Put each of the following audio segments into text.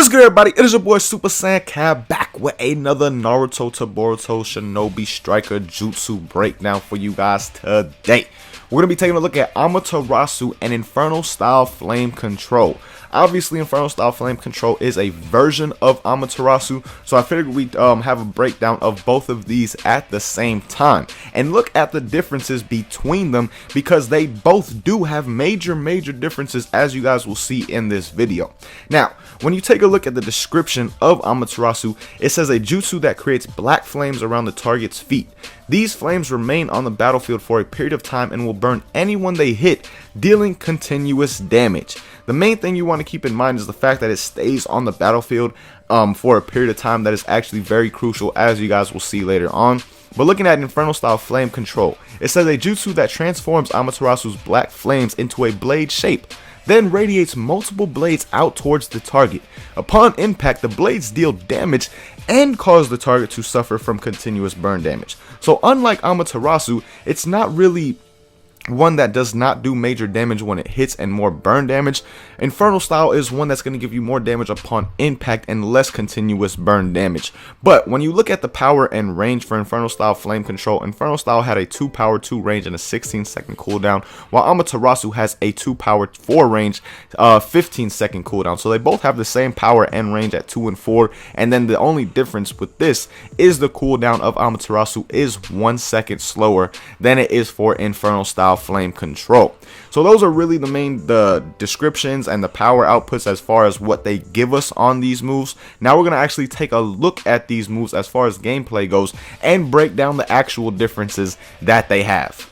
What's good, everybody? It is your boy Super Saiyan Cab back with another Naruto to Boruto Shinobi Striker Jutsu breakdown for you guys today. We're going to be taking a look at Amaterasu and Infernal Style Flame Control. Obviously, Infernal Style Flame Control is a version of Amaterasu, so I figured we'd have a breakdown of both of these at the same time and look at the differences between them, because they both do have major differences, as you guys will see in this video. Now, when you take a look at the description of Amaterasu, it says a jutsu that creates black flames around the target's feet. These flames remain on the battlefield for a period of time and will burn anyone they hit, dealing continuous damage. The main thing you want to keep in mind is the fact that it stays on the battlefield for a period of time. That is actually very crucial, as you guys will see later on. But looking at Infernal Style Flame Control, it says a jutsu that transforms Amaterasu's black flames into a blade shape, then radiates multiple blades out towards the target. Upon impact, the blades deal damage and cause the target to suffer from continuous burn damage. So unlike Amaterasu, it's not really one that does not do major damage when it hits and more burn damage. Infernal Style is one that's going to give you more damage upon impact and less continuous burn damage. But when you look at the power and range for Infernal Style Flame Control, Infernal Style had a 2 power 2 range and a 16-second cooldown, while Amaterasu has a 2 power 4 range, 15-second cooldown. So they both have the same power and range at 2 and 4, and then the only difference with this is the cooldown of Amaterasu is 1 second slower than it is for Infernal Style Flame Control. So those are really the descriptions and the power outputs as far as what they give us on these moves. Now we're going to actually take a look at these moves as far as gameplay goes and break down the actual differences that they have.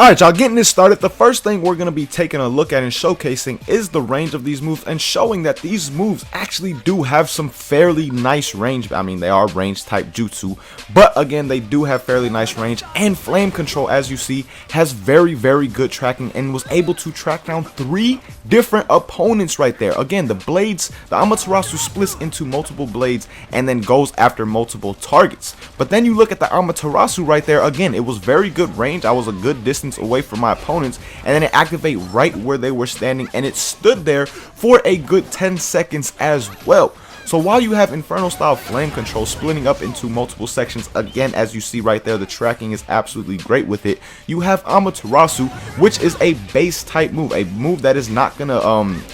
Alright, y'all, getting this started, the first thing we're going to be taking a look at and showcasing is the range of these moves, and showing that these moves actually do have some fairly nice range. I mean, they are range type jutsu, but again, they do have fairly nice range. And Flame Control, as you see, has very good tracking and was able to track down 3 different opponents right there. Again, the blades, the Amaterasu splits into multiple blades and then goes after multiple targets. But then you look at the Amaterasu right there, again, it was very good range. I was a good distance away from my opponents, and then it activated right where they were standing, and it stood there for a good 10 seconds as well. So while you have Infernal Style Flame Control splitting up into multiple sections, again, as you see right there, the tracking is absolutely great with it. You have Amaterasu, which is a base type move, a move that is not gonna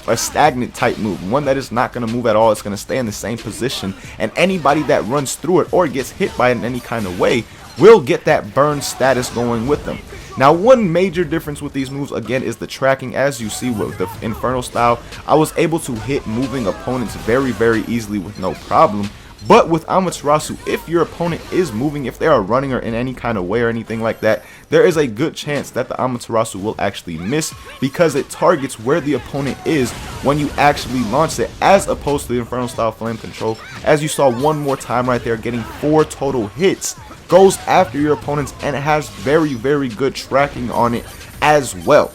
a stagnant type move, one that is not gonna move at all. It's gonna stay in the same position, and anybody that runs through it or gets hit by it in any kind of way will get that burn status going with them. Now, one major difference with these moves, again, is the tracking. As you see with the Infernal Style, I was able to hit moving opponents very easily with no problem. But with Amaterasu, if your opponent is moving, if they are running or in any kind of way or anything like that, there is a good chance that the Amaterasu will actually miss, because it targets where the opponent is when you actually launch it, as opposed to the Infernal Style Flame Control. As you saw one more time right there, getting 4 total hits, goes after your opponents, and it has very good tracking on it as well.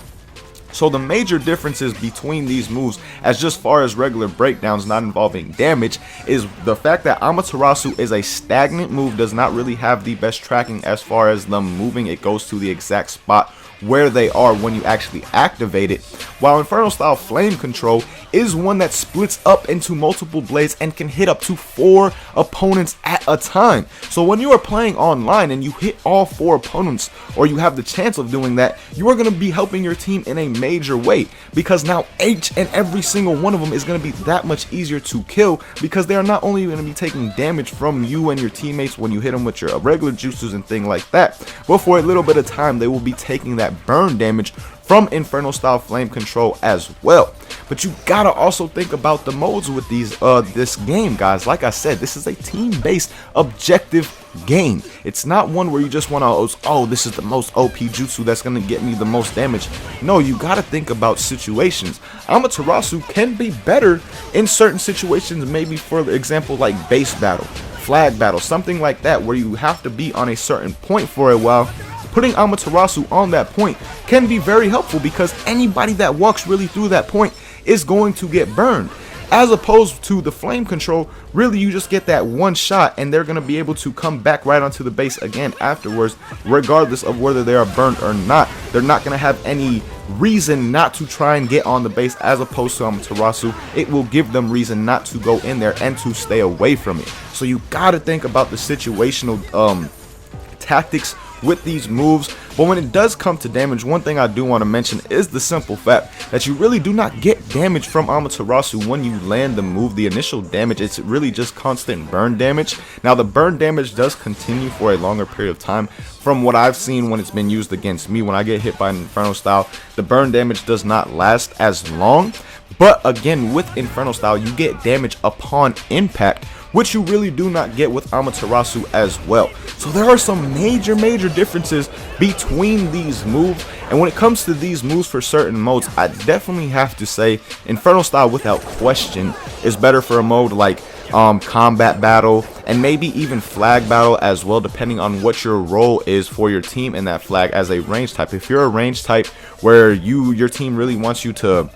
So the major differences between these moves, as just far as regular breakdowns not involving damage, is the fact that Amaterasu is a stagnant move, does not really have the best tracking as far as them moving. It goes to the exact spot where they are when you actually activate it, while Infernal Style Flame Control is one that splits up into multiple blades and can hit up to 4 opponents at a time. So when you are playing online and you hit all 4 opponents, or you have the chance of doing that, you are going to be helping your team in a major way, because now each and every single one of them is going to be that much easier to kill, because they are not only going to be taking damage from you and your teammates when you hit them with your regular jutsus and thing like that, but for a little bit of time they will be taking that burn damage from Infernal Style Flame Control as well. But you gotta also think about the modes with these this game, guys. Like I said, this is a team-based objective game. It's not one where you just want to, oh, this is the most OP jutsu that's gonna get me the most damage. No, you gotta think about situations. Amaterasu can be better in certain situations, maybe for example like base battle, flag battle, something like that, where you have to be on a certain point for a while. Putting Amaterasu on that point can be very helpful, because anybody that walks really through that point is going to get burned. As opposed to the Flame Control, really you just get that one shot and they're going to be able to come back right onto the base again afterwards, regardless of whether they are burned or not. They're not going to have any reason not to try and get on the base, as opposed to Amaterasu, it will give them reason not to go in there and to stay away from it. So you gotta think about the situational tactics with these moves. But when it does come to damage, one thing I do want to mention is the simple fact that you really do not get damage from Amaterasu when you land the move. The initial damage, it's really just constant burn damage. Now the burn damage does continue for a longer period of time. From what I've seen when it's been used against me, when I get hit by an Inferno style, the burn damage does not last as long. But again, with Inferno style, you get damage upon impact, which you really do not get with Amaterasu as well. So there are some major differences between these moves, and when it comes to these moves for certain modes, I definitely have to say Inferno style without question is better for a mode like combat battle, and maybe even flag battle as well, depending on what your role is for your team in that flag as a range type. If you're a range type where your team really wants you to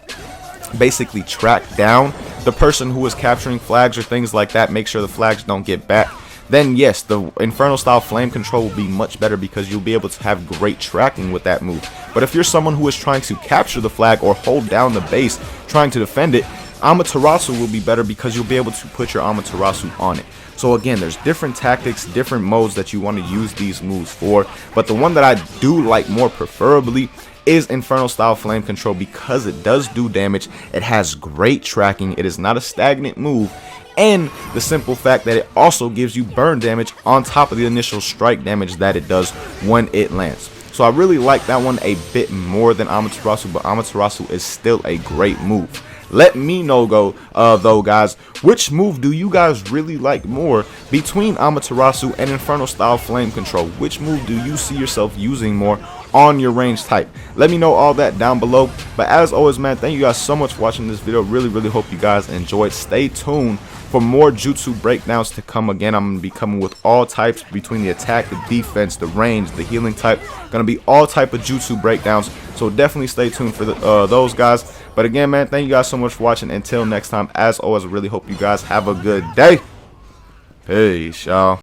basically track down the person who is capturing flags or things like that, make sure the flags don't get back, then yes, the Inferno style flame control will be much better because you'll be able to have great tracking with that move. But if you're someone who is trying to capture the flag or hold down the base trying to defend it, Amaterasu will be better because you'll be able to put your Amaterasu on it. So again, there's different tactics, different modes that you want to use these moves for, but the one that I do like more preferably is Inferno style flame control, because it does do damage, it has great tracking, it is not a stagnant move, and the simple fact that it also gives you burn damage on top of the initial strike damage that it does when it lands. So I really like that one a bit more than Amaterasu, but Amaterasu is still a great move. Let me know though guys, which move do you guys really like more between Amaterasu and Inferno style flame control? Which move do you see yourself using more on your range type? Let me know all that down below. But as always, man, thank you guys so much for watching this video. Really hope you guys enjoyed. Stay tuned for more jutsu breakdowns to come. Again, I'm going to be coming with all types between the attack, the defense, the range, the healing type. Going to be all type of jutsu breakdowns, so definitely stay tuned for those guys. But again, man, thank you guys so much for watching. Until next time, as always, I really hope you guys have a good day. Peace, y'all.